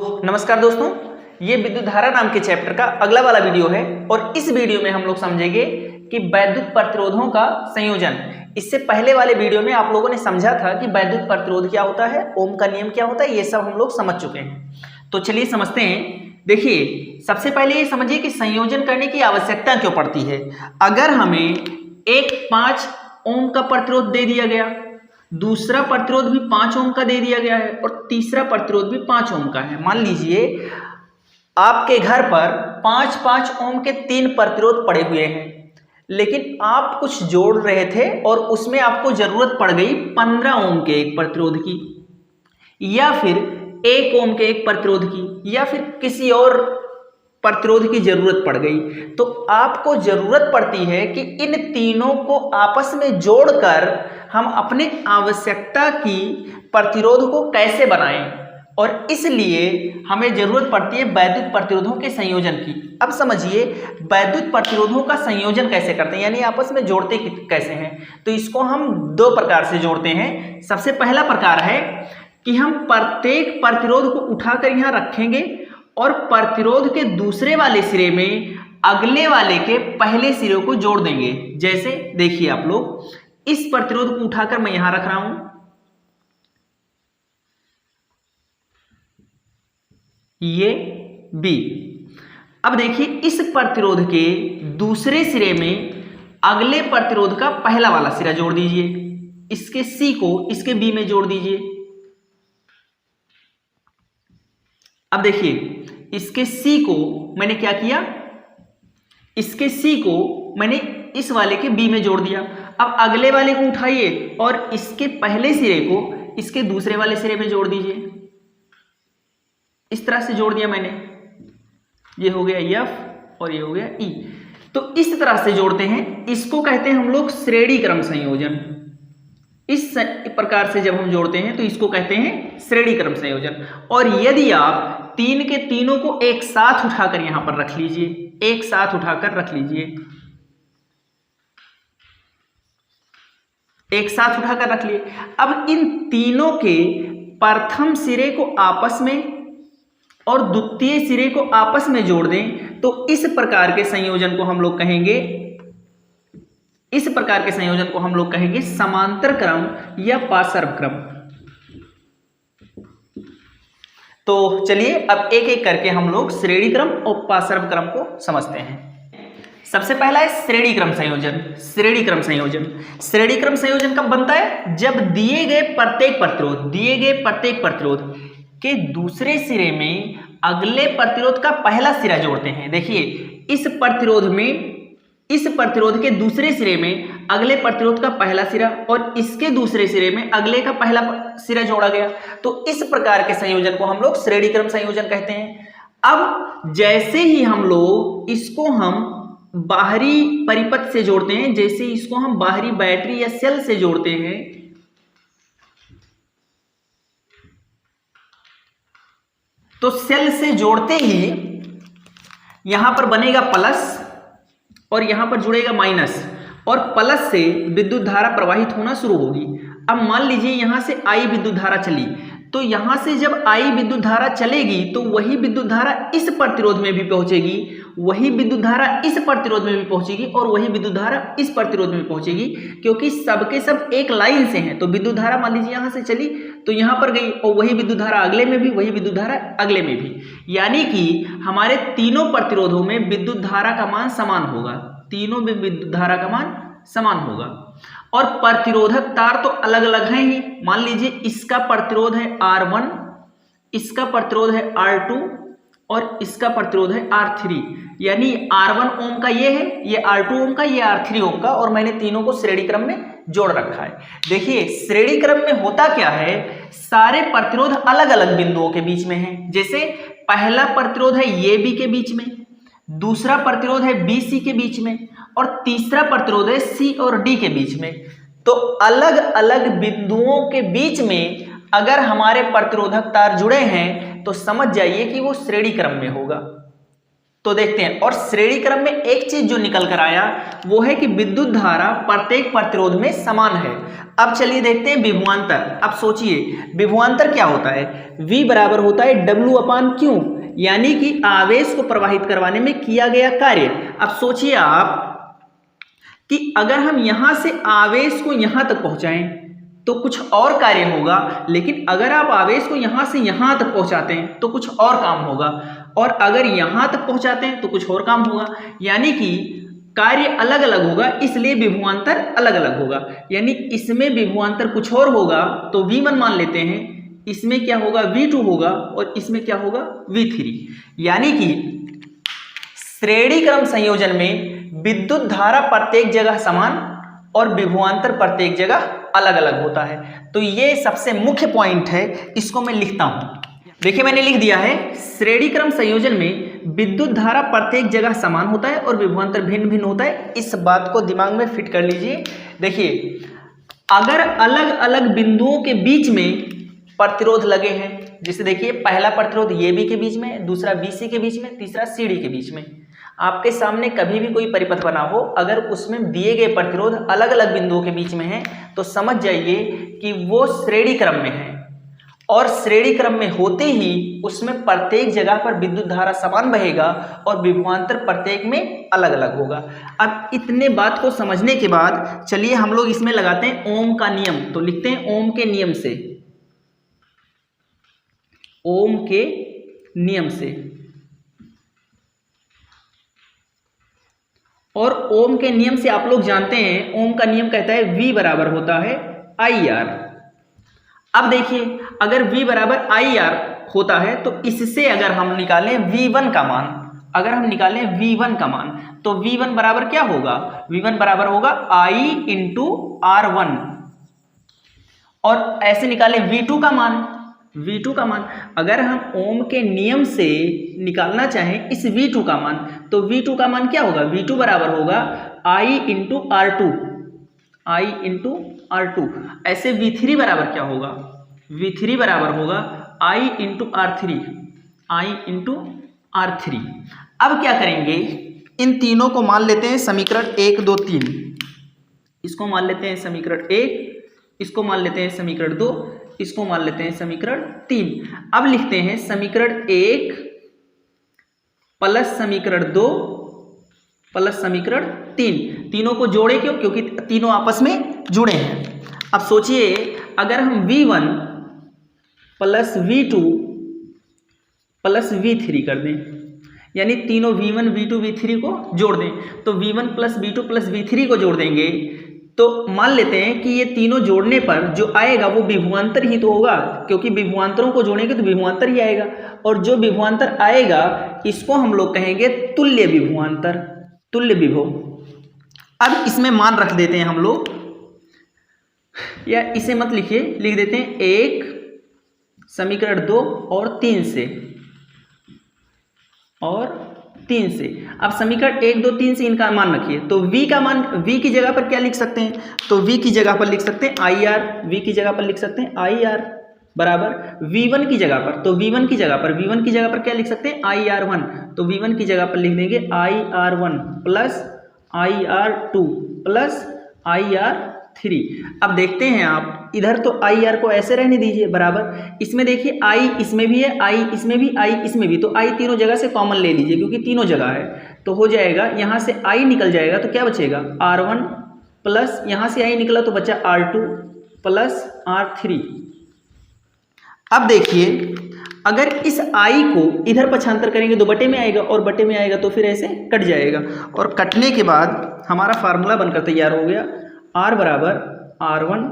नमस्कार दोस्तों, ये विद्युत धारा नाम के चैप्टर का अगला वाला वीडियो है और इस वीडियो में हम लोग समझेंगे कि वैद्युत प्रतिरोधों का संयोजन। इससे पहले वाले वीडियो में आप लोगों ने समझा था कि वैद्युत प्रतिरोध क्या होता है, ओम का नियम क्या होता है, ये सब हम लोग समझ चुके हैं। तो चलिए समझते हैं। देखिए, सबसे पहले ये समझिए कि संयोजन करने की आवश्यकता क्यों पड़ती है। अगर हमें एक 5 ओम का प्रतिरोध दे दिया गया, दूसरा प्रतिरोध भी 5 ओम का दे दिया गया है और तीसरा प्रतिरोध भी 5 ओम का है। मान लीजिए आपके घर पर 5-5 ओम के 3 प्रतिरोध पड़े हुए हैं, लेकिन आप कुछ जोड़ रहे थे और उसमें आपको जरूरत पड़ गई 15 ओम के एक प्रतिरोध की, या फिर 1 ओम के एक प्रतिरोध की, या फिर किसी और प्रतिरोध की जरूरत पड़ गई। तो आपको जरूरत पड़ती है कि इन तीनों को आपस में जोड़कर हम अपने आवश्यकता की प्रतिरोध को कैसे बनाएं, और इसलिए हमें जरूरत पड़ती है वैद्युत प्रतिरोधों के संयोजन की। अब समझिए वैद्युत प्रतिरोधों का संयोजन कैसे करते हैं, यानी आपस में जोड़ते कैसे हैं। तो इसको हम 2 प्रकार से जोड़ते हैं। सबसे पहला प्रकार है कि हम प्रत्येक प्रतिरोध को उठाकर यहाँ रखेंगे और प्रतिरोध के दूसरे वाले सिरे में अगले वाले के पहले सिरे को जोड़ देंगे। जैसे देखिए आप लोग, इस प्रतिरोध को उठाकर मैं यहां रख रहा हूं, ये बी। अब देखिए इस प्रतिरोध के दूसरे सिरे में अगले प्रतिरोध का पहला वाला सिरा जोड़ दीजिए, इसके सी को इसके बी में जोड़ दीजिए। अब देखिए इसके सी को मैंने क्या किया, इसके सी को मैंने इस वाले के बी में जोड़ दिया। अब अगले वाले को उठाइए और इसके पहले सिरे को इसके दूसरे वाले सिरे में जोड़ दीजिए। इस तरह से जोड़ दिया मैंने, ये हो गया एफ और ये हो गया ई। तो इस तरह से जोड़ते हैं, इसको कहते हैं हम लोग श्रेणी क्रम संयोजन। इस प्रकार से जब हम जोड़ते हैं तो इसको कहते हैं श्रेणी क्रम संयोजन। और यदि आप 3 के तीनों को एक साथ उठाकर यहां पर रख लीजिए, एक साथ उठाकर रख लीजिए, एक साथ उठाकर रख लिए। अब इन तीनों के प्रथम सिरे को आपस में और द्वितीय सिरे को आपस में जोड़ दें तो इस प्रकार के संयोजन को हम लोग कहेंगे, इस प्रकार के संयोजन को हम लोग कहेंगे समांतर क्रम या पार्श्व क्रम। तो चलिए अब एक एक करके हम लोग श्रेणी क्रम और पार्श्व क्रम को समझते हैं। सबसे पहला है श्रेणी क्रम संयोजन। श्रेणी क्रम संयोजन, श्रेणी क्रम संयोजन कब बनता है, जब दिए गए प्रत्येक प्रतिरोध के दूसरे सिरे में अगले प्रतिरोध का पहला सिरा जोड़ते हैं। देखिए इस प्रतिरोध के दूसरे सिरे में अगले प्रतिरोध का पहला सिरा और इसके दूसरे सिरे में अगले का पहला सिरा जोड़ा गया। तो इस प्रकार के संयोजन को हम लोग श्रेणी क्रम संयोजन कहते हैं। अब जैसे ही हम लोग इसको हम बाहरी परिपथ से जोड़ते हैं, जैसे इसको हम बाहरी बैटरी या सेल से जोड़ते हैं, तो सेल से जोड़ते ही यहां पर बनेगा प्लस और यहां पर जुड़ेगा माइनस, और प्लस से विद्युत धारा प्रवाहित होना शुरू होगी। अब मान लीजिए यहां से आई विद्युत धारा चली, तो यहां से जब आई विद्युत धारा चलेगी तो वही विद्युत धारा इस प्रतिरोध में भी पहुंचेगी, वही विद्युत धारा इस प्रतिरोध में भी पहुंचेगी और वही विद्युत धारा इस प्रतिरोध में पहुंचेगी, क्योंकि सबके सब एक लाइन से हैं। तो विद्युत धारा मान लीजिए यहां से चली तो यहां पर गई और वही विद्युत धारा अगले में भी, वही विद्युत धारा अगले में भी, यानी कि हमारे तीनों प्रतिरोधों में विद्युत धारा का मान समान होगा, तीनों में विद्युत धारा का मान समान होगा। और प्रतिरोधक तार तो अलग अलग हैं ही। मान लीजिए इसका प्रतिरोध है R1, इसका प्रतिरोध है R2 और इसका प्रतिरोध है R3, यानी R1 ओम का ये है, ये R2 ओम का, ये R3 ओम का, और मैंने तीनों को श्रेणी क्रम में जोड़ रखा है। देखिए श्रेणी क्रम में होता क्या है, सारे प्रतिरोध अलग अलग बिंदुओं के बीच में हैं। जैसे पहला प्रतिरोध है ये बी के बीच में, दूसरा प्रतिरोध है बी सी के बीच में, और तीसरा प्रतिरोध है सी और डी के बीच में। तो अलग अलग बिंदुओं के बीच में अगर हमारे प्रतिरोधक तार जुड़े हैं तो समझ जाइए कि वो श्रेणी क्रम में होगा। तो देखते हैं। और श्रेणी क्रम में एक चीज जो निकल कर आया वो है कि विद्युत धारा प्रत्येक प्रतिरोध में समान है। अब चलिए देखते हैं विभवांतर। अब सोचिए विभवांतर क्या होता है। V बराबर होता है W/Q, यानी कि आवेश को प्रवाहित करवाने में किया गया कार्य। अब सोचिए आप कि अगर हम यहां से आवेश को यहां तक पहुंचाएं तो कुछ और कार्य होगा, लेकिन अगर आप आवेश को यहां से यहां तक पहुंचाते हैं तो कुछ और काम होगा, और अगर यहां तक पहुंचाते हैं तो कुछ और काम होगा, यानी कि कार्य अलग अलग होगा, इसलिए विभवांतर अलग अलग होगा। यानी इसमें विभवांतर कुछ और होगा तो V1 मान लेते हैं, इसमें क्या होगा V2 होगा, और इसमें क्या होगा V3। यानी कि श्रेणी क्रम संयोजन में विद्युत धारा प्रत्येक जगह समान और विभवांतर प्रत्येक जगह अलग अलग होता है। तो ये सबसे मुख्य पॉइंट है, इसको मैं लिखता हूं। देखिए मैंने लिख दिया है, श्रेणी क्रम संयोजन में विद्युत धारा प्रत्येक जगह समान होता है और विभवांतर भिन्न भिन्न होता है। इस बात को दिमाग में फिट कर लीजिए। देखिए अगर अलग अलग बिंदुओं के बीच में प्रतिरोध लगे हैं, जैसे देखिए पहला प्रतिरोध AB के बीच में, दूसरा BC के बीच में, तीसरा CD के बीच में, आपके सामने कभी भी कोई परिपथ बना हो, अगर उसमें दिए गए प्रतिरोध अलग अलग बिंदुओं के बीच में है तो समझ जाइए कि वो श्रेणी क्रम में है, और श्रेणी क्रम में होते ही उसमें प्रत्येक जगह पर विद्युत धारा समान बहेगा और विभवांतर प्रत्येक में अलग अलग होगा। अब इतने बात को समझने के बाद चलिए हम लोग इसमें लगाते हैं ओम का नियम। तो लिखते हैं ओम के नियम से, ओम के नियम से। और ओम के नियम से आप लोग जानते हैं, ओम का नियम कहता है V बराबर होता है IR। अब देखिए अगर V बराबर IR होता है तो इससे अगर हम निकालें V1 का मान, अगर हम निकालें V1 का मान, तो V1 बराबर क्या होगा, V1 बराबर होगा I इंटू R1। और ऐसे निकालें V2 का मान, V2 का मान अगर हम ओम के नियम से निकालना चाहें इस V2 का मान, तो V2 का मान क्या होगा, V2 बराबर होगा I into R2, I into R2। ऐसे V3 बराबर क्या होगा, V3 बराबर होगा I into R3, I into R3। अब क्या करेंगे, इन तीनों को मान लेते हैं समीकरण 1 2 3। इसको मान लेते हैं समीकरण 1, इसको मान लेते हैं समीकरण 2, इसको मान लेते हैं समीकरण 3। अब लिखते हैं समीकरण 1 प्लस समीकरण 2 प्लस समीकरण 3। तीनों को जोड़े क्यों, क्योंकि तीनों आपस में जुड़े हैं। अब सोचिए अगर हम V1 plus V2 plus V3 कर दें, यानी तीनों V1 V2 V3 को जोड़ दें, तो V1 plus V2 plus V3 को जोड़ देंगे, तो मान लेते हैं कि ये तीनों जोड़ने पर जो आएगा वो विभवांतर ही तो होगा, क्योंकि विभवांतरों को जोड़ेंगे तो विभवांतर ही आएगा, और जो विभवांतर आएगा इसको हम लोग कहेंगे तुल्य विभवांतर, तुल्य विभव। अब इसमें मान रख देते हैं हम लोग, या इसे मत लिखिए, लिख देते हैं 1 समीकरण 2 और 3 से, और 3 से। अब समीकरण 1 2 3 से इनका मान रखिए, तो V का मान, V की जगह पर क्या लिख सकते हैं, तो V की जगह पर लिख सकते हैं IR, V की जगह पर लिख सकते हैं IR बराबर V1 की जगह पर, तो V1 की जगह पर, V1 की जगह पर क्या लिख सकते हैं IR1, तो V1 की जगह पर लिख देंगे IR1 plus IR2 plus IR3। अब देखते हैं आप, इधर तो IR को ऐसे रहने दीजिए बराबर, इसमें देखिए I इसमें भी है, I इसमें भी, I इसमें भी, तो I तीनों जगह से कॉमन ले लीजिए क्योंकि तीनों जगह है, तो हो जाएगा यहाँ से I निकल जाएगा तो क्या बचेगा R1 प्लस यहाँ से I निकला तो बचा R2 प्लस R3। अब देखिए अगर इस I को इधर पक्षांतर करेंगे तो बटे में आएगा, और बटे में आएगा तो फिर ऐसे कट जाएगा, और कटने के बाद हमारा फार्मूला बनकर तैयार हो गया, R बराबर R1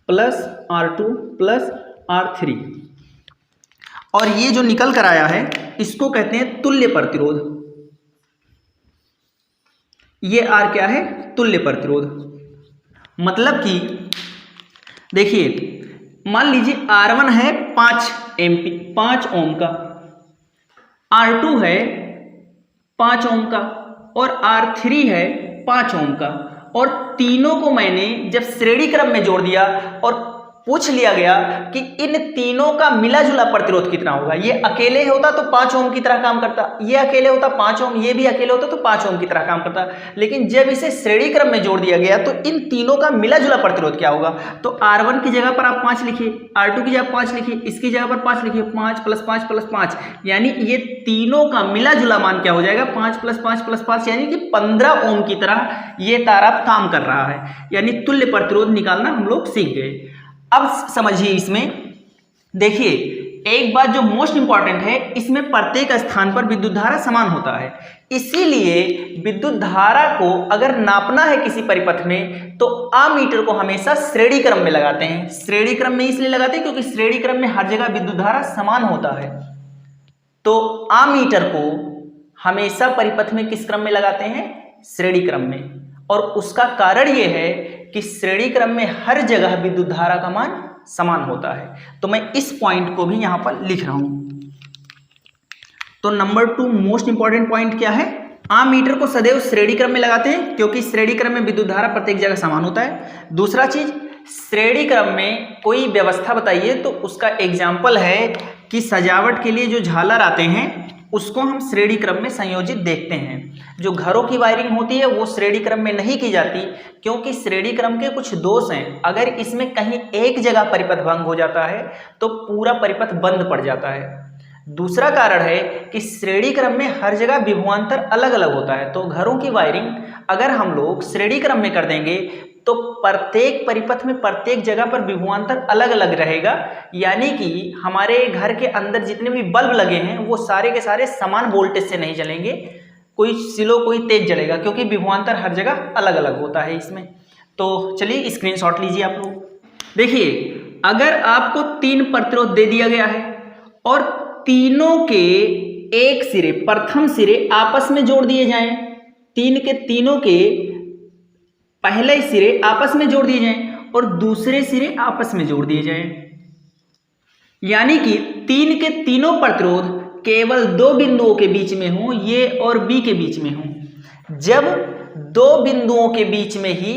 plus R2 plus R3। और ये जो निकल कर आया है इसको कहते हैं तुल्य प्रतिरोध। ये R क्या है, तुल्य प्रतिरोध। मतलब कि देखिए मान लीजिए R1 है 5 ओम का, R2 है 5 ओम का, और R3 है 5 ओम का, और तीनों को मैंने जब श्रेणी क्रम में जोड़ दिया और पूछ लिया गया कि इन तीनों का मिला जुला प्रतिरोध कितना होगा। ये अकेले होता तो 5 ओम की तरह काम करता, ये अकेले होता 5 ओम, ये भी अकेले होता तो 5 ओम की तरह काम करता। लेकिन जब इसे श्रेणी क्रम में जोड़ दिया गया तो इन तीनों का मिला जुला प्रतिरोध क्या होगा। तो R1 की जगह पर आप 5 लिखिए, R2 की जगह 5 लिखिए, इसकी जगह पर 5 लिखिए, 5 + 5 + 5, यानी ये तीनों का मिला जुला मान क्या हो जाएगा, 5 + 5 + 5, यानी कि 15 ओम की तरह ये तार काम कर रहा है। यानी तुल्य प्रतिरोध निकालना हम लोग सीख गए। अब समझिए, इसमें देखिए एक बात जो मोस्ट इंपॉर्टेंट है, इसमें प्रत्येक स्थान पर विद्युत धारा समान होता है। इसीलिए विद्युत धारा को अगर नापना है किसी परिपथ में तो अमीटर को हमेशा श्रेणी क्रम में लगाते हैं। श्रेणी क्रम में इसलिए लगाते हैं क्योंकि श्रेणी क्रम में हर जगह विद्युत धारा समान होता है। तो अमीटर को हमेशा परिपथ में किस क्रम में लगाते हैं, श्रेणी क्रम में। और उसका कारण यह है कि श्रेणी क्रम में हर जगह विद्युत धारा का मान समान होता है। तो मैं इस पॉइंट को भी यहां पर लिख रहा हूं। तो नंबर 2 मोस्ट इंपॉर्टेंट पॉइंट क्या है, अमीटर को सदैव श्रेणी क्रम में लगाते हैं क्योंकि श्रेणी क्रम में विद्युत धारा प्रत्येक जगह समान होता है। दूसरा चीज, श्रेणी क्रम में कोई व्यवस्था बताइए तो उसका एग्जाम्पल है कि सजावट के लिए जो झालर आते हैं उसको हम श्रेणी क्रम में संयोजित देखते हैं। जो घरों की वायरिंग होती है वो श्रेणी क्रम में नहीं की जाती क्योंकि श्रेणी क्रम के कुछ दोष हैं। अगर इसमें कहीं एक जगह परिपथ भंग हो जाता है तो पूरा परिपथ बंद पड़ जाता है। दूसरा कारण है कि श्रेणी क्रम में हर जगह विभवांतर अलग अलग होता है। तो घरों की वायरिंग अगर हम लोग श्रेणी क्रम में कर देंगे तो प्रत्येक परिपथ में प्रत्येक जगह पर विभवांतर अलग अलग रहेगा, यानी कि हमारे घर के अंदर जितने भी बल्ब लगे हैं वो सारे के सारे समान वोल्टेज से नहीं जलेंगे, कोई स्लो कोई तेज जलेगा क्योंकि विभवांतर हर जगह अलग अलग होता है इसमें। तो चलिए स्क्रीनशॉट लीजिए आप लोग। देखिए, अगर आपको 3 प्रतिरोध दे दिया गया है और तीनों के एक सिरे, प्रथम सिरे आपस में जोड़ दिए जाएं, 3 के तीनों के पहले सिरे आपस में जोड़ दिए जाएं और दूसरे सिरे आपस में जोड़ दिए जाएं, यानी कि 3 के तीनों प्रतिरोध केवल 2 बिंदुओं के बीच में हो, ये और बी के बीच में हो। जब 2 बिंदुओं के बीच में ही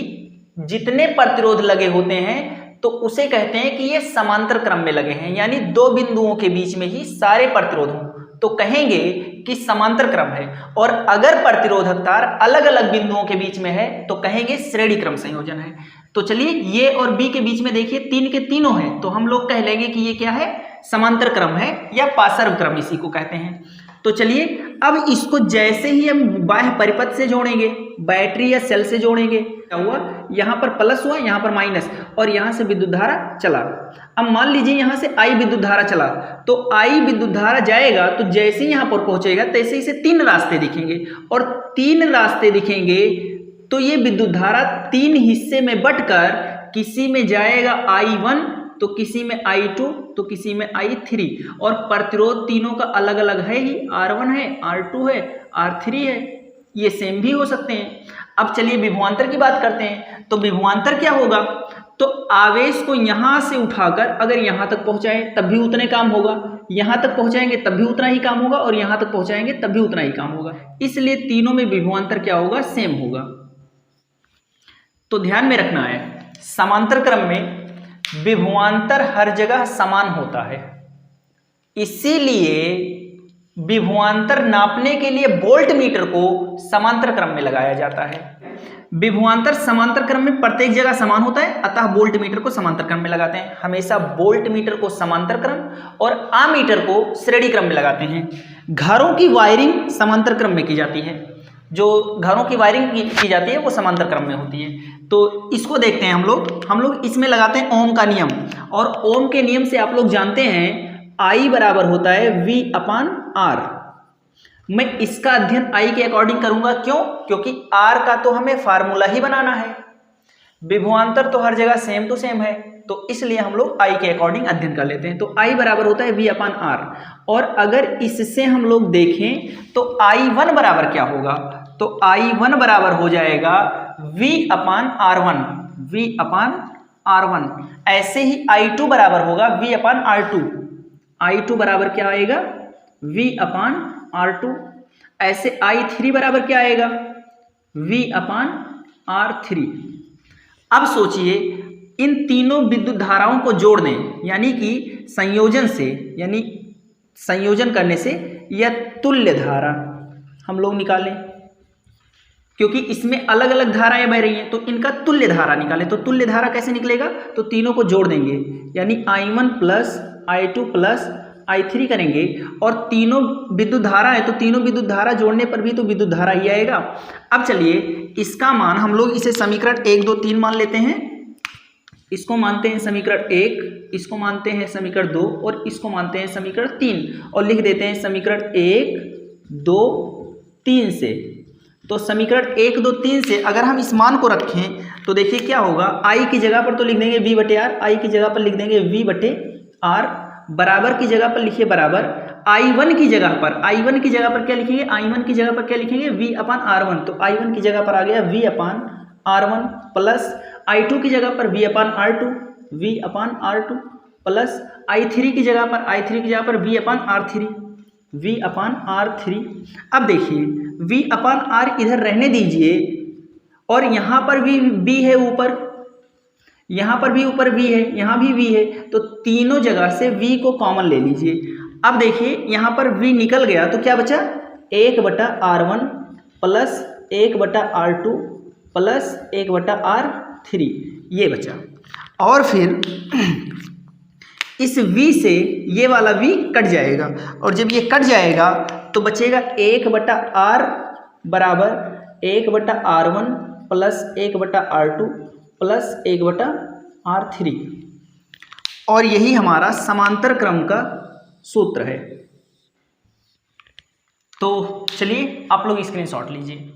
जितने प्रतिरोध लगे होते हैं तो उसे कहते हैं कि ये समांतर क्रम में लगे हैं, यानी 2 बिंदुओं के बीच में ही सारे प्रतिरोध हों तो कहेंगे कि समांतर क्रम है। और अगर प्रतिरोधक तार अलग अलग बिंदुओं के बीच में है तो कहेंगे श्रेणी क्रम संयोजन है। तो चलिए, ये और बी के बीच में देखिए 3 के तीनों हैं तो हम लोग कह लेंगे कि ये क्या है, समांतर क्रम है या पार्श्व क्रम इसी को कहते हैं। तो चलिए, अब इसको जैसे ही हम बाह्य परिपथ से जोड़ेंगे, बैटरी या सेल से जोड़ेंगे, क्या हुआ, यहाँ पर प्लस हुआ, यहाँ पर माइनस, और यहाँ से विद्युत धारा चला। अब मान लीजिए यहाँ से I विद्युत धारा चला तो I विद्युत धारा जाएगा तो जैसे ही यहाँ पर पहुंचेगा तैसे इसे 3 रास्ते दिखेंगे और 3 रास्ते दिखेंगे तो ये विद्युत धारा 3 हिस्से में बंटकर किसी में जाएगा I1 तो किसी में I2 तो किसी में I3, और प्रतिरोध तीनों का अलग अलग है ही, R1 है, R2 है, R3 है, ये सेम भी हो सकते हैं। अब चलिए विभवांतर की बात करते हैं। तो विभवांतर क्या होगा, तो आवेश को यहां से उठाकर अगर यहां तक पहुंचाएं तब भी उतने काम होगा, यहां तक पहुंचाएंगे तब भी उतना ही काम होगा, और यहां तक पहुंचाएंगे तब भी उतना ही काम होगा। इसलिए तीनों में विभवांतर क्या होगा, सेम होगा। तो ध्यान में रखना है, समांतर क्रम में विभवांतर हर जगह समान होता है, इसीलिए विभवांतर नापने के लिए वोल्ट मीटर को समांतर क्रम में लगाया जाता है। विभवांतर समांतर क्रम में प्रत्येक जगह समान होता है, अतः वोल्ट मीटर को समांतर क्रम में लगाते हैं। हमेशा वोल्ट मीटर को समांतर क्रम और अमीटर को श्रेणी क्रम में लगाते हैं। घरों की वायरिंग समांतर क्रम में की जाती है, जो घरों की वायरिंग की जाती है वो समांतर क्रम में होती है। तो इसको देखते हैं हम लोग इसमें लगाते हैं ओम का नियम, और ओम के नियम से आप लोग जानते हैं I बराबर होता है V/R। मैं इसका अध्ययन I के अकॉर्डिंग करूंगा, क्यों, क्योंकि R का तो हमें फार्मूला ही बनाना है, विभवांतर तो हर जगह सेम टू सेम है, तो इसलिए हम लोग I के अकॉर्डिंग अध्ययन कर लेते हैं। तो I बराबर होता है V/R, और अगर इससे हम लोग देखें तो I1 बराबर क्या होगा, तो I1 बराबर हो जाएगा V/R1, V/R1। ऐसे ही I2 बराबर होगा V/R2, I2 बराबर क्या आएगा, V/R2। ऐसे I3 बराबर क्या आएगा, V/R3। अब सोचिए इन तीनों विद्युत धाराओं को जोड़ दें, यानी कि संयोजन से, यानी संयोजन करने से यह तुल्य धारा हम लोग निकालें, क्योंकि इसमें अलग अलग धाराएं बह रही हैं, तो इनका तुल्य धारा निकालें। तो तुल्य धारा कैसे निकलेगा, तो तीनों को जोड़ देंगे, यानी I1 plus I2 plus I3 करेंगे, और तीनों विद्युत धारा है तो तीनों विद्युत धारा जोड़ने पर भी तो विद्युत धारा ही आएगा। अब चलिए इसका मान हम लोग इसे समीकरण 1 2 3 मान लेते हैं। इसको मानते हैं समीकरण 1, इसको मानते हैं समीकरण 2 और इसको मानते हैं समीकरण 3, और लिख देते हैं समीकरण 1 2 3 से। तो समीकरण 1 2 3 से अगर हम इस मान को रखें तो देखिए क्या होगा, I की जगह पर तो लिख देंगे V बटे R, I की जगह पर लिख देंगे V बटे R, बराबर की जगह पर लिखिए बराबर, I1 की जगह पर, I1 की जगह पर क्या लिखेंगे, I1 की जगह पर क्या लिखेंगे, V अपान R1, तो I1 की जगह पर आ गया V अपान R1 प्लस I2 की जगह पर V अपान R2, V अपान R2 प्लस I3 की जगह पर V अपान R3, V अपान R3। अब देखिए V अपान R इधर रहने दीजिए, और यहाँ पर भी V है ऊपर, यहाँ पर भी ऊपर V है, यहाँ भी V है, तो तीनों जगह से V को कॉमन ले लीजिए। अब देखिए यहाँ पर V निकल गया तो क्या बचा, 1/R1 plus 1/R2 plus 1/R3, ये बचा। और फिर इस V से ये वाला V कट जाएगा, और जब ये कट जाएगा तो बचेगा 1/R बराबर 1/R1 plus 1/R2 plus 1/R3, और यही हमारा समांतर क्रम का सूत्र है। तो चलिए आप लोग स्क्रीनशॉट लीजिए।